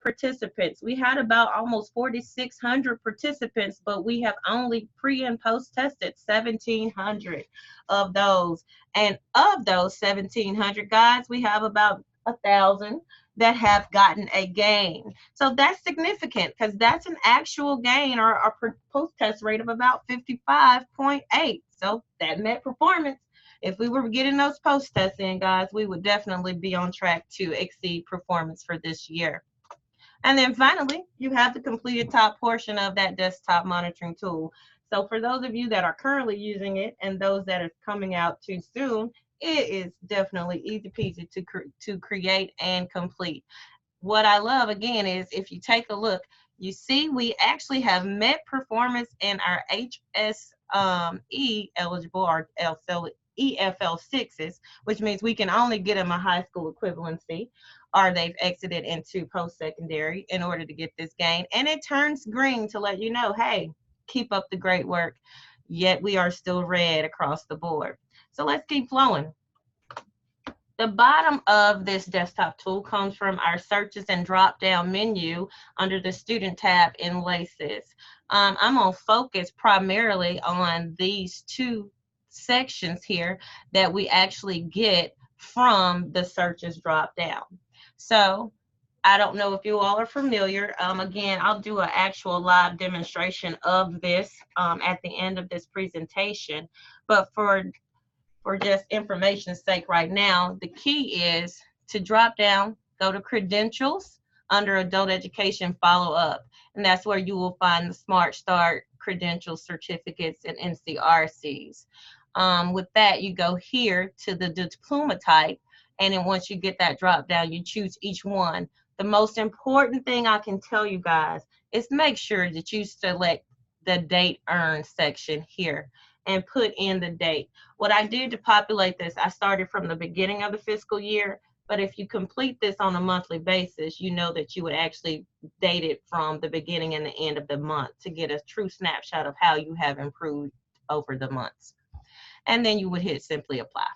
participants. We had about almost 4,600 participants, but we have only pre and post tested 1,700 of those. And of those 1,700 guys, we have about 1,000 that have gotten a gain. So that's significant because that's an actual gain or a post test rate of about 55.8. So that met performance. If we were getting those post tests in, guys, we would definitely be on track to exceed performance for this year. And then finally, you have the completed top portion of that desktop monitoring tool. So for those of you that are currently using it and those that are coming out too soon, it is definitely easy peasy to create and complete. What I love again is if you take a look, you see we actually have met performance in our HSE eligible or EFL 6s, which means we can only get them a high school equivalency or they've exited into post-secondary in order to get this gain. And it turns green to let you know, hey, keep up the great work. Yet we are still red across the board. So let's keep flowing. The bottom of this desktop tool comes from our searches and drop down menu under the student tab in LACES. I'm going to focus primarily on these two sections here that we actually get from the searches drop down. So I don't know if you all are familiar. Again, I'll do an actual live demonstration of this at the end of this presentation. But for just information's sake right now, the key is to drop down, go to credentials under adult education follow up. And that's where you will find the Smart Start credentials, certificates, and NCRCs. With that, you go here to the diploma type. And then once you get that drop down, you choose each one. The most important thing I can tell you guys is make sure that you select the date earned section here and put in the date. What I did to populate this, I started from the beginning of the fiscal year, but if you complete this on a monthly basis, you know that you would actually date it from the beginning and the end of the month to get a true snapshot of how you have improved over the months. And then you would hit simply apply.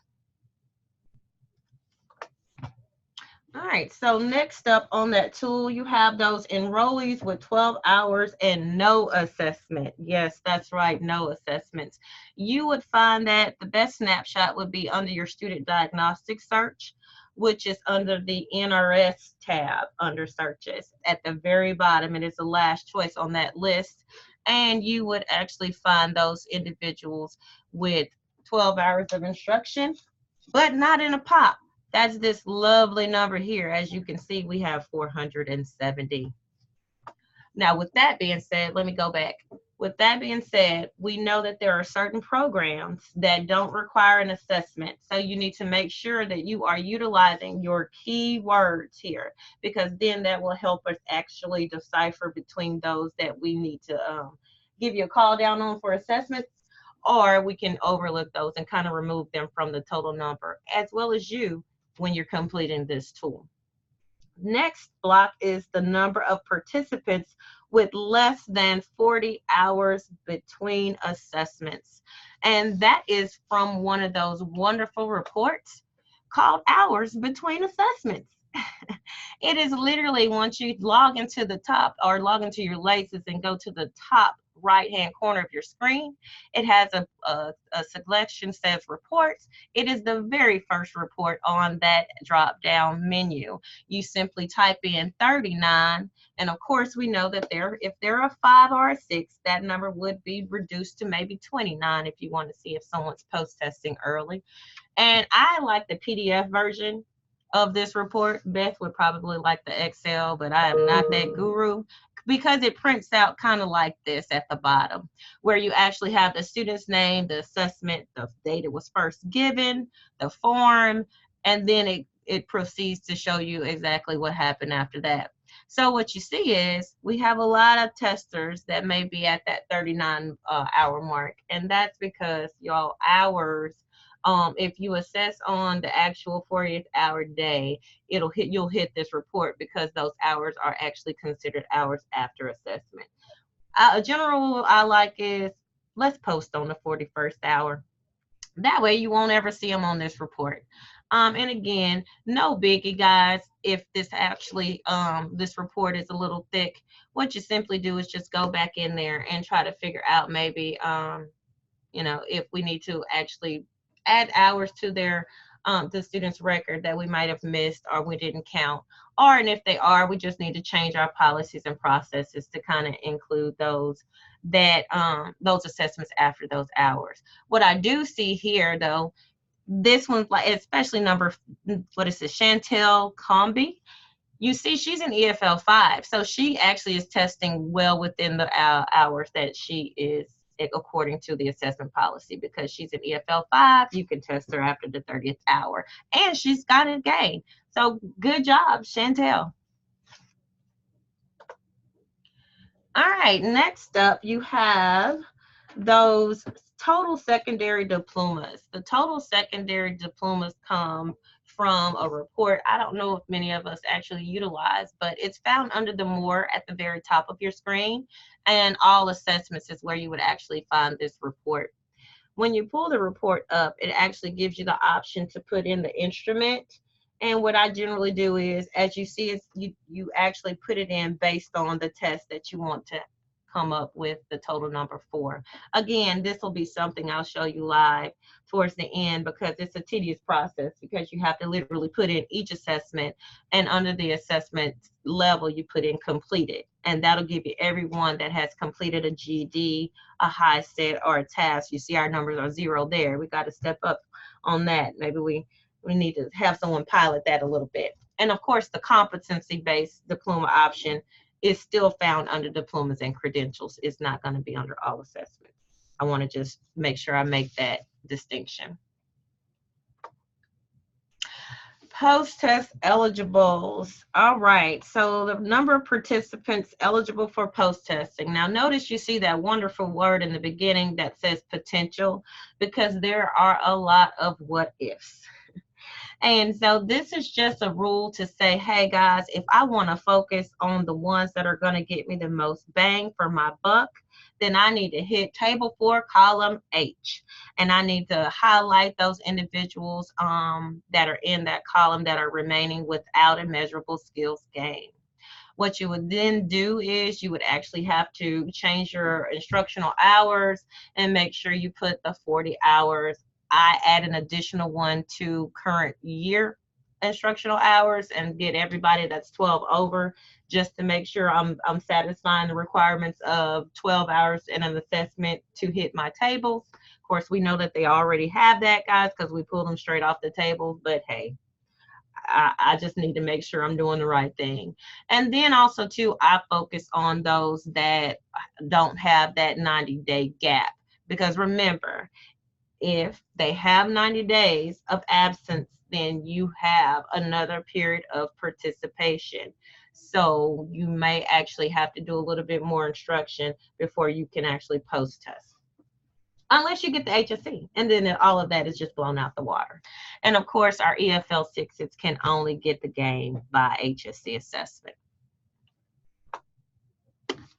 All right, so next up on that tool, you have those enrollees with 12 hours and no assessment. Yes, that's right, no assessments. You would find that the best snapshot would be under your student diagnostic search, which is under the NRS tab under searches. At the very bottom, it is the last choice on that list. And you would actually find those individuals with 12 hours of instruction, but not in a pop. That's this lovely number here. As you can see, we have 470. Now, with that being said, let me go back. With that being said, we know that there are certain programs that don't require an assessment. So you need to make sure that you are utilizing your keywords here, because then that will help us actually decipher between those that we need to give you a call down on for assessments, or we can overlook those and kind of remove them from the total number, as well as you when you're completing this tool. Next block is the number of participants with less than 40 hours between assessments. And that is from one of those wonderful reports called Hours Between Assessments. It is literally once you log into the top or log into your LACES and go to the top right-hand corner of your screen, it has a selection says reports. It is the very first report on that drop-down menu. You simply type in 39, and of course we know that if they're a 5 or a 6, that number would be reduced to maybe 29 if you want to see if someone's post-testing early. And I like the PDF version of this report. Beth would probably like the Excel, but I am not that guru, because it prints out kind of like this at the bottom, where you actually have the student's name, the assessment, the date it was first given, the form, and then it proceeds to show you exactly what happened after that. So what you see is we have a lot of testers that may be at that 39 hour mark, and that's because y'all hours, if you assess on the actual 40th hour day, you'll hit this report because those hours are actually considered hours after assessment. A general rule I like is let's post on the 41st hour. That way you won't ever see them on this report. And again, no biggie, guys. If this actually, this report is a little thick, what you simply do is just go back in there and try to figure out maybe, if we need to actually add hours to their the student's record that we might have missed or we didn't count, or and if they are, we just need to change our policies and processes to kind of include those assessments after those hours. What I do see here, though, this one's like, especially number, what is it, Chantel Comby. You see, she's an EFL 5, so she actually is testing well within the hours that she is according to the assessment policy. Because she's an EFL 5, you can test her after the 30th hour, and she's got a gain. So good job, Chantel. All right, next up you have those total secondary diplomas. The total secondary diplomas come from a report I don't know if many of us actually utilize, but it's found under the more at the very top of your screen, and all assessments is where you would actually find this report. When you pull the report up, it actually gives you the option to put in the instrument. And what I generally do is, as you see, is you actually put it in based on the test that you want to come up with the total number for. Again, this will be something I'll show you live towards the end, because it's a tedious process, because you have to literally put in each assessment, and under the assessment level you put in completed, and that'll give you everyone that has completed a GED, a HiSET, or a task. You see our numbers are 0 there. We got to step up on that. Maybe we need to have someone pilot that a little bit. And of course, the competency-based diploma option is still found under diplomas and credentials. It's not going to be under all assessments. I want to just make sure I make that distinction. Post-test eligibles. All right, so the number of participants eligible for post-testing. Now notice you see that wonderful word in the beginning that says potential, because there are a lot of what ifs. And so this is just a rule to say, hey guys, if I want to focus on the ones that are going to get me the most bang for my buck, then I need to hit table 4, column H. And I need to highlight those individuals that are in that column that are remaining without a measurable skills gain. What you would then do is you would actually have to change your instructional hours and make sure you put the 40 hours. I add an additional one to current year instructional hours and get everybody that's 12 over, just to make sure I'm satisfying the requirements of 12 hours in an assessment to hit my tables. Of course, we know that they already have that, guys, because we pull them straight off the tables, but hey, I just need to make sure I'm doing the right thing. And then also too, I focus on those that don't have that 90-day gap, because remember, if they have 90 days of absence, then you have another period of participation. So you may actually have to do a little bit more instruction before you can actually post-test, unless you get the HSE, and then all of that is just blown out the water. And of course, our EFL 6s can only get the game by HSE assessment.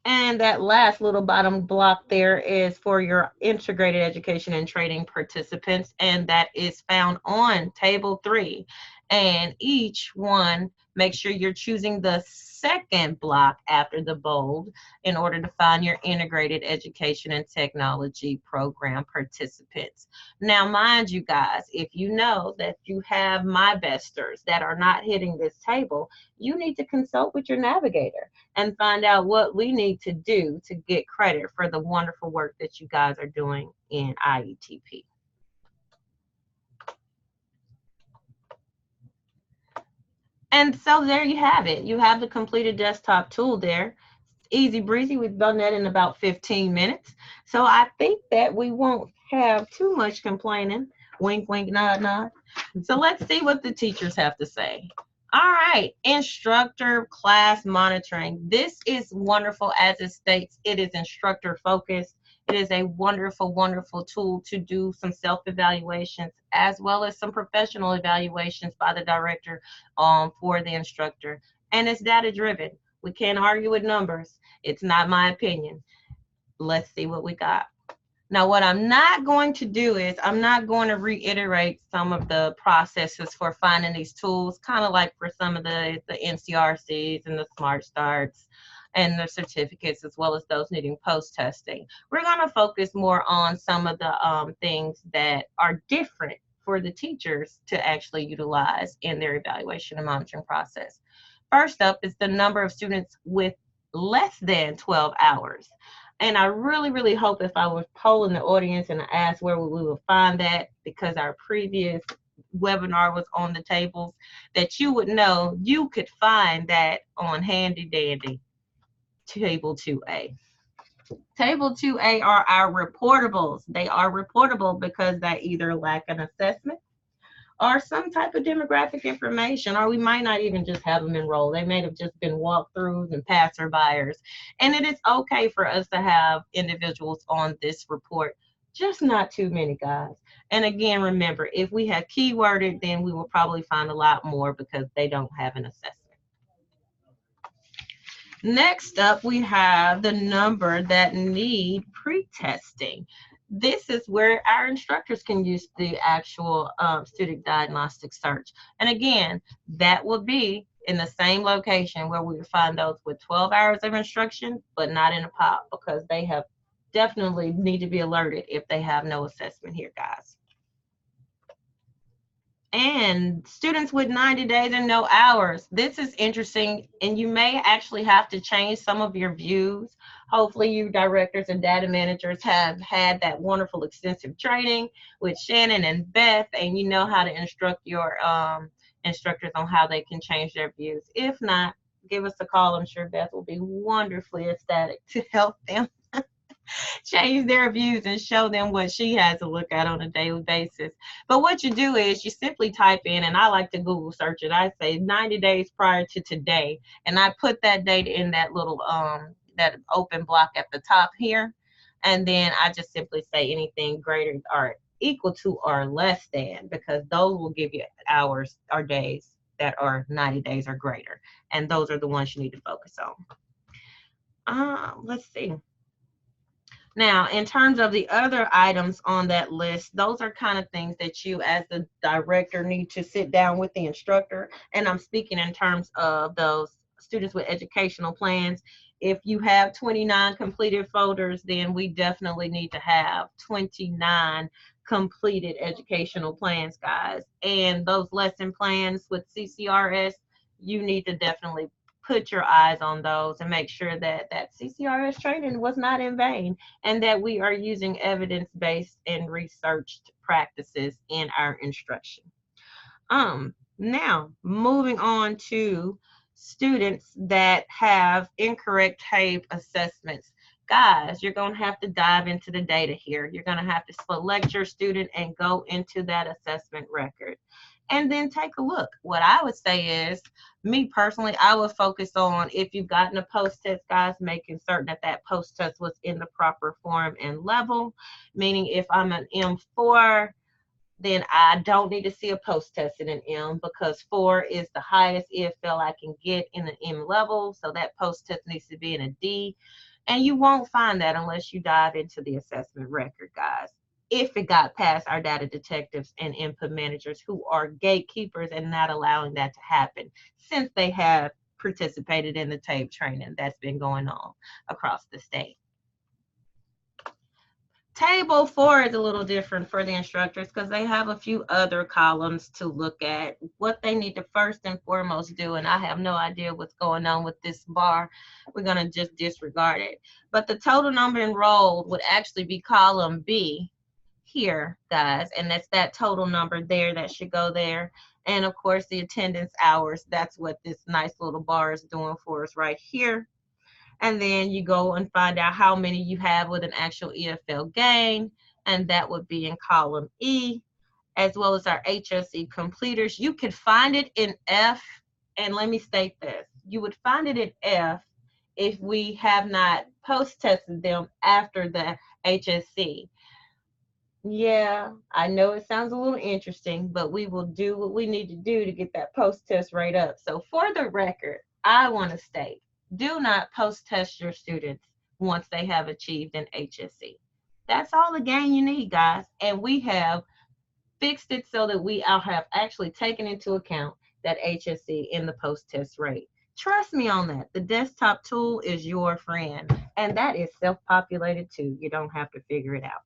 And that last little bottom block there is for your integrated education and training participants, and that is found on table 3. And each one, make sure you're choosing the second block after the bold in order to find your integrated education and technology program participants. Now, mind you guys, if you know that you have MyBesters that are not hitting this table, you need to consult with your navigator and find out what we need to do to get credit for the wonderful work that you guys are doing in IETP. And so there you have it. You have the completed desktop tool there. Easy breezy. We've done that in about 15 minutes. So I think that we won't have too much complaining. Wink, wink, nod, nod. So let's see what the teachers have to say. All right, instructor class monitoring. This is wonderful. As it states, it is instructor focused. It is a wonderful, wonderful tool to do some self-evaluations as well as some professional evaluations by the director for the instructor. And it's data-driven. We can't argue with numbers. It's not my opinion. Let's see what we got. Now, what I'm not going to do is I'm not going to reiterate some of the processes for finding these tools, kind of like for some of the NCRCs and the Smart Starts and the certificates, as well as those needing post-testing. We're going to focus more on some of the things that are different for the teachers to actually utilize in their evaluation and monitoring process. First up is the number of students with less than 12 hours. And I really, really hope if I was polling the audience and I asked where we would find that, because our previous webinar was on the tables, that you would know you could find that on handy dandy table 2A. Table 2A are our reportables. They are reportable because they either lack an assessment or some type of demographic information, or we might not even just have them enrolled. They may have just been walkthroughs and passerbyers. And it is okay for us to have individuals on this report, just not too many, guys. And again, remember, if we have keyworded, then we will probably find a lot more because they don't have an assessment. Next up, we have the number that need pre-testing. This is where our instructors can use the actual student diagnostic search. And again, that will be in the same location where we would find those with 12 hours of instruction, but not in a pop, because they have definitely need to be alerted if they have no assessment here, guys. And students with 90 days and no hours. This is interesting, and you may actually have to change some of your views. Hopefully you directors and data managers have had that wonderful extensive training with Shannon and Beth, and you know how to instruct your instructors on how they can change their views. If not, give us a call. I'm sure Beth will be wonderfully ecstatic to help them change their views and show them what she has to look at on a daily basis. But what you do is you simply type in, and I like to Google search it. I say 90 days prior to today, and I put that date in that little that open block at the top here, and then I just simply say anything greater or equal to or less than, because those will give you hours or days that are 90 days or greater, and those are the ones you need to focus on. Let's see. Now, in terms of the other items on that list, those are kind of things that you as the director need to sit down with the instructor. And I'm speaking in terms of those students with educational plans. If you have 29 completed folders, then we definitely need to have 29 completed educational plans, guys. And those lesson plans with CCRS, you need to definitely put your eyes on those and make sure that that CCRS training was not in vain, and that we are using evidence-based and researched practices in our instruction. Now, moving on to students that have incorrect TABE assessments. Guys, you're going to have to dive into the data here. You're going to have to select your student and go into that assessment record, and then take a look. What I would say is, me personally, I would focus on, if you've gotten a post-test, guys, making certain that that post-test was in the proper form and level. Meaning, if I'm an M4, then I don't need to see a post-test in an M, because 4 is the highest EFL I can get in an M level. So that post-test needs to be in a D. And you won't find that unless you dive into the assessment record, guys, if it got past our data detectives and input managers, who are gatekeepers and not allowing that to happen, since they have participated in the TABE training that's been going on across the state. Table 4 is a little different for the instructors because they have a few other columns to look at. What they need to first and foremost do, and I have no idea what's going on with this bar, we're going to just disregard it. But the total number enrolled would actually be column B here, guys, and that's that total number there that should go there. And of course, the attendance hours, that's what this nice little bar is doing for us right here. And then you go and find out how many you have with an actual EFL gain, and that would be in column E, as well as our HSE completers. You could find it in F, and let me state this. You would find it in F if we have not post-tested them after the HSE. Yeah, I know it sounds a little interesting, but we will do what we need to do to get that post-test rate up. So for the record, I want to state, do not post-test your students once they have achieved an HSE. That's all the gain you need, guys. And we have fixed it so that we have actually taken into account that HSE in the post-test rate. Trust me on that. The desktop tool is your friend, and that is self-populated too. You don't have to figure it out.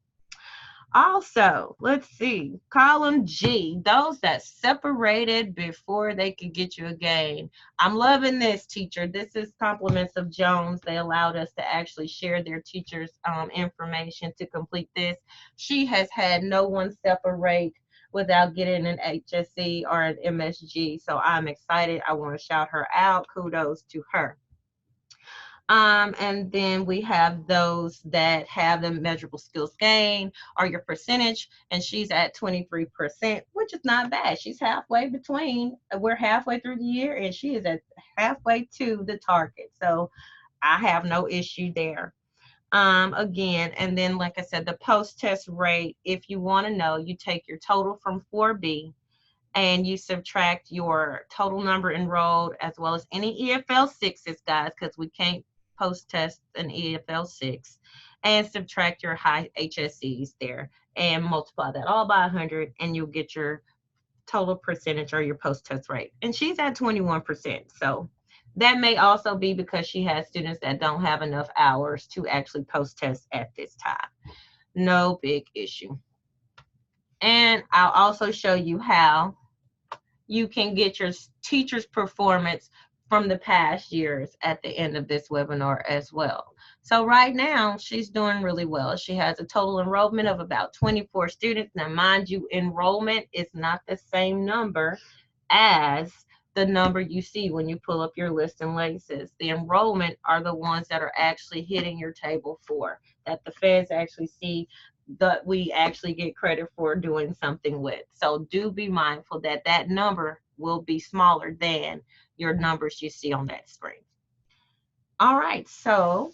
Also, let's see, column G, those that separated before they could get you a gain. I'm loving this, teacher. This is compliments of Jones. They allowed us to actually share their teacher's information to complete this. She has had no one separate without getting an HSE or an MSG. So I'm excited. I want to shout her out. Kudos to her. And then we have those that have the measurable skills gain or your percentage, and she's at 23%, which is not bad. She's halfway between, we're halfway through the year, and she is at halfway to the target. So I have no issue there. Again, and then like I said, the post-test rate, if you want to know, you take your total from 4B and you subtract your total number enrolled as well as any EFL 6s, guys, because we can't post-test an EFL 6, and subtract your high HSEs there and multiply that all by 100, and you'll get your total percentage or your post-test rate. And she's at 21%. So that may also be because she has students that don't have enough hours to actually post-test at this time. No big issue. And I'll also show you how you can get your teacher's performance from the past years at the end of this webinar as well. So right now, she's doing really well. She has a total enrollment of about 24 students. Now, mind you, enrollment is not the same number as the number you see when you pull up your list and LACES. The enrollment are the ones that are actually hitting your table for, that the feds actually see that we actually get credit for doing something with. So do be mindful that that number will be smaller than your numbers you see on that screen. All right, so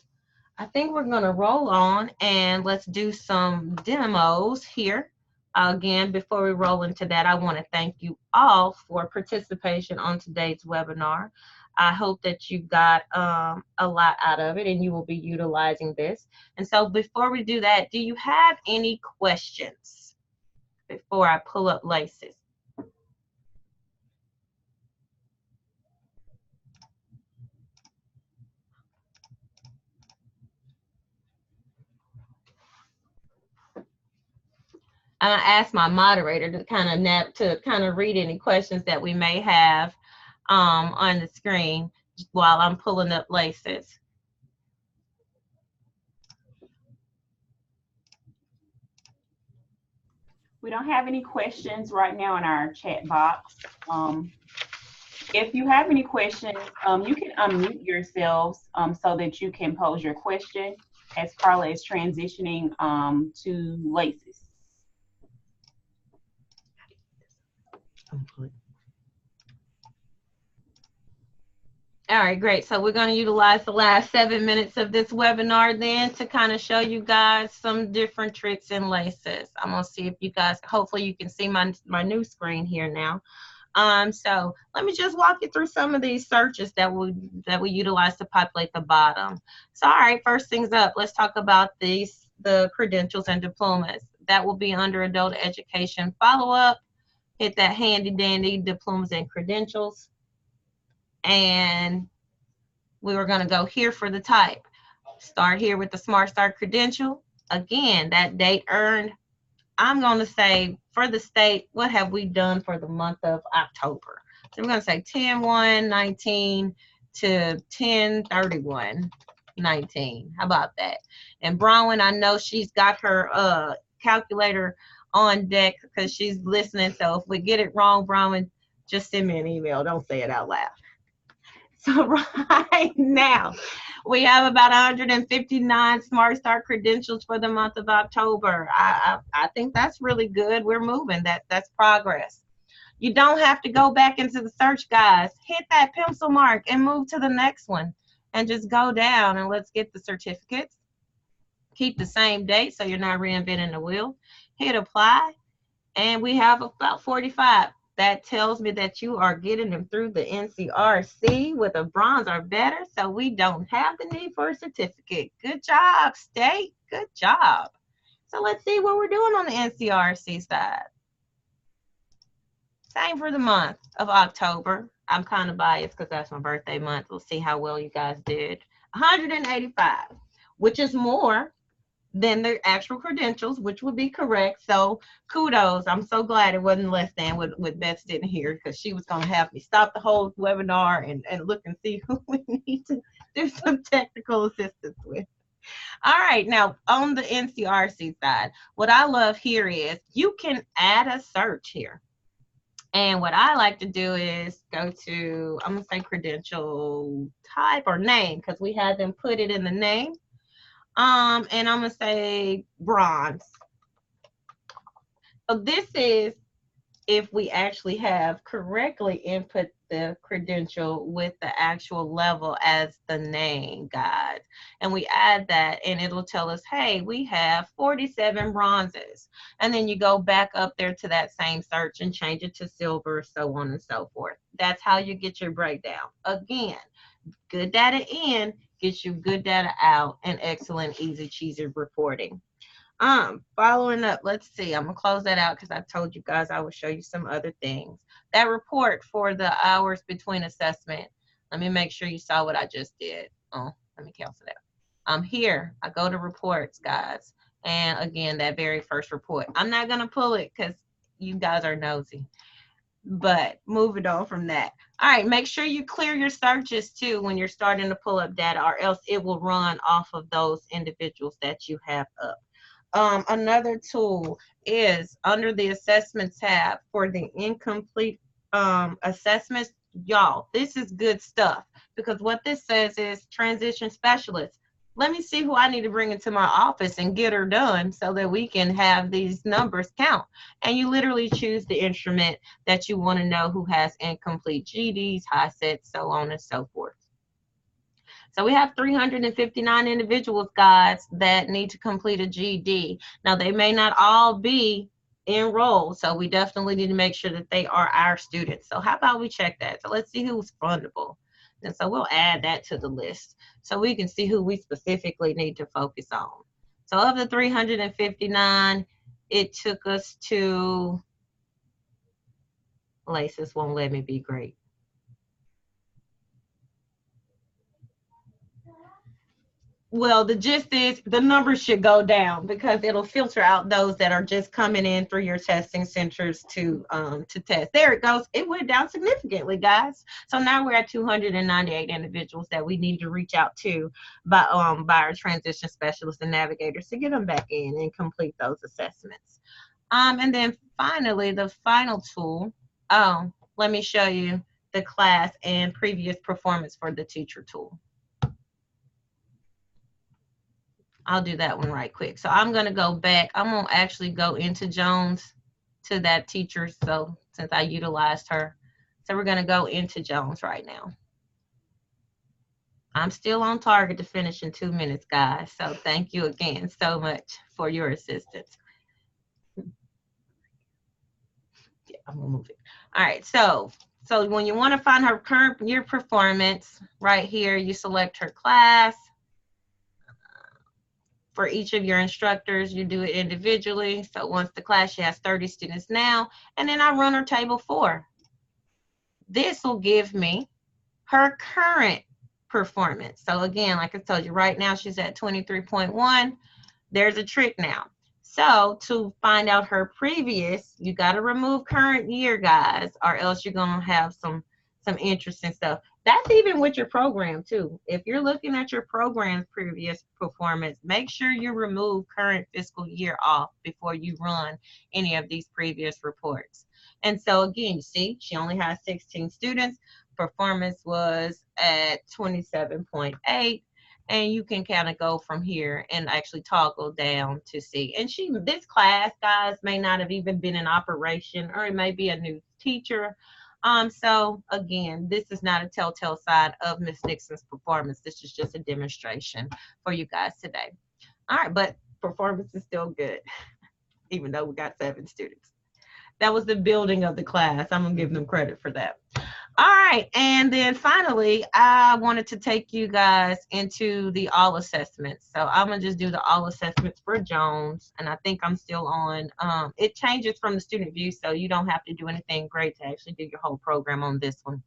I think we're going to roll on and let's do some demos here. Again, before we roll into that, I want to thank you all for participation on today's webinar. I hope that you got a lot out of it and you will be utilizing this. And so before we do that, do you have any questions before I pull up LACES? I asked my moderator to kind of read any questions that we may have on the screen while I'm pulling up LACES. We don't have any questions right now in our chat box. If you have any questions, you can unmute yourselves so that you can pose your question as Carla is transitioning to LACES. All right, great. So we're going to utilize the last 7 minutes of this webinar then to kind of show you guys some different tricks in LACES. I'm going to see if you guys, hopefully you can see my new screen here now. So let me just walk you through some of these searches that we utilize to populate the bottom. So, all right, first things up, let's talk about the credentials and diplomas. That will be under adult education follow-up. Hit that handy dandy diplomas and credentials. And we were going to go here for the type. Start here with the Smart Start credential. Again, that date earned. I'm going to say for the state, what have we done for the month of October? So we're going to say 10/1/19 to 10/31/19. How about that? And Bronwyn, I know she's got her calculator on deck because she's listening. So if we get it wrong, Bronwyn, just send me an email. Don't say it out loud. So right now, we have about 159 Smart Start credentials for the month of October. I think that's really good. We're moving. That's progress. You don't have to go back into the search, guys. Hit that pencil mark and move to the next one. And just go down and let's get the certificates. Keep the same date so you're not reinventing the wheel. Hit apply. And we have about 45. That tells me that you are getting them through the NCRC with a bronze or better, so we don't have the need for a certificate. Good job, state. Good job. So let's see what we're doing on the NCRC side. Same for the month of October. I'm kind of biased because that's my birthday month. We'll see how well you guys did. 185, which is more than their actual credentials, which would be correct. So kudos. I'm so glad it wasn't less than what Beth didn't hear, because she was going to have me stop the whole webinar and look and see who we need to do some technical assistance with. All right, now on the NCRC side, what I love here is you can add a search here. And what I like to do is go to, I'm going to say credential type or name, because we had them put it in the name. And I'm going to say bronze. So this is if we actually have correctly input the credential with the actual level as the name, guys. And we add that and it'll tell us, hey, we have 47 bronzes. And then you go back up there to that same search and change it to silver, so on and so forth. That's how you get your breakdown. Again, good data in gets you good data out and excellent, easy, cheesy reporting. Following up, let's see, I'm gonna close that out because I told you guys I would show you some other things. That report for the hours between assessment, let me make sure you saw what I just did. Oh, let me cancel that. Here, I go to reports, guys. And again, that very first report. I'm not gonna pull it because you guys are nosy, but moving on from that. All right, make sure you clear your searches too when you're starting to pull up data, or else it will run off of those individuals that you have up. Another tool is under the assessment tab for the incomplete assessments. Y'all, this is good stuff, because what this says is transition specialist. Let me see who I need to bring into my office and get her done so that we can have these numbers count. And you literally choose the instrument that you want to know who has incomplete GEDs, high sets, so on and so forth. So we have 359 individuals, guys, that need to complete a GED. Now, they may not all be enrolled, so we definitely need to make sure that they are our students. So how about we check that? So let's see who's fundable. And so we'll add that to the list so we can see who we specifically need to focus on. So of the 359, it took us to, Laces won't let me be great. Well, the gist is the numbers should go down because it'll filter out those that are just coming in through your testing centers to test. There it goes. It went down significantly, guys. So now we're at 298 individuals that we need to reach out to by our transition specialists and navigators to get them back in and complete those assessments. And then finally, the final tool. Oh, let me show you the class and previous performance for the teacher tool. I'll do that one right quick. So I'm going to go back. I'm going to actually go into Jones to that teacher. So since I utilized her, so we're going to go into Jones right now. I'm still on target to finish in 2 minutes, guys. So thank you again so much for your assistance. Yeah, I'm going to move it. All right. So when you want to find her current year performance, right here, you select her class. For each of your instructors, you do it individually. So once the class, she has 30 students now, and then I run her table 4. This will give me her current performance. So again, like I told you, right now she's at 23.1. There's a trick now. So to find out her previous, you got to remove current year, guys, or else you're going to have some interesting stuff. That's even with your program too. If you're looking at your program's previous performance, make sure you remove current fiscal year off before you run any of these previous reports. And so again, you see, she only has 16 students. Performance was at 27.8. And you can kind of go from here and actually toggle down to see. And this class, guys, may not have even been in operation, or it may be a new teacher. So again, this is not a telltale sign of Ms. Nixon's performance. This is just a demonstration for you guys today. All right, but performance is still good, even though we got 7 students. That was the building of the class. I'm gonna give them credit for that. All right, and then finally, I wanted to take you guys into the all assessments. So I'm gonna just do the all assessments for Jones, and I think I'm still on. It changes from the student view, so you don't have to do anything great to actually do your whole program on this one.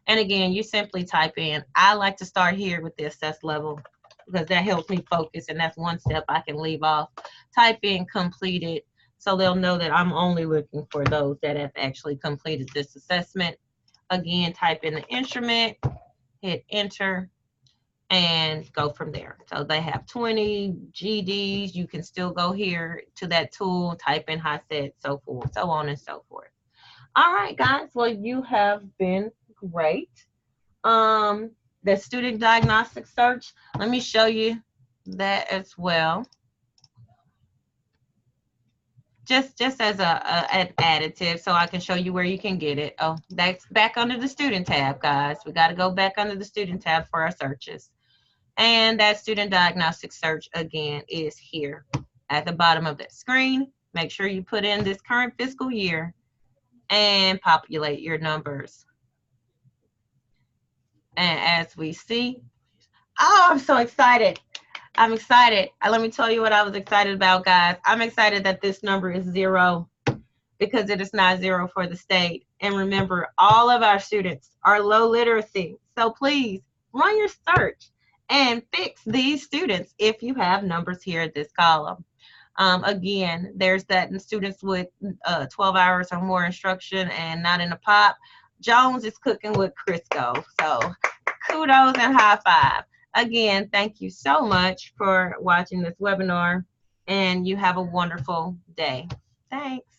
And again, you simply type in. I like to start here with the assess level because that helps me focus, and that's one step I can leave off. Type in completed, so they'll know that I'm only looking for those that have actually completed this assessment. Again, type in the instrument, hit enter, and go from there. So they have 20 GDs. You can still go here to that tool, type in HiSET, so forth, so on and so forth. All right, guys. Well, you have been great. The student diagnostic search, let me show you that as well. Just as an additive, so I can show you where you can get it. Oh, that's back under the student tab, guys. We got to go back under the student tab for our searches. And that student diagnostic search again is here at the bottom of that screen. Make sure you put in this current fiscal year and populate your numbers. And as we see, oh, I'm so excited. I'm excited. Let me tell you what I was excited about, guys. I'm excited that this number is 0 because it is not 0 for the state. And remember, all of our students are low literacy. So please run your search and fix these students if you have numbers here at this column. Again, there's that in students with 12 hours or more instruction and not in a pop. Jones is cooking with Crisco. So kudos and high five. Again, thank you so much for watching this webinar, and you have a wonderful day. Thanks.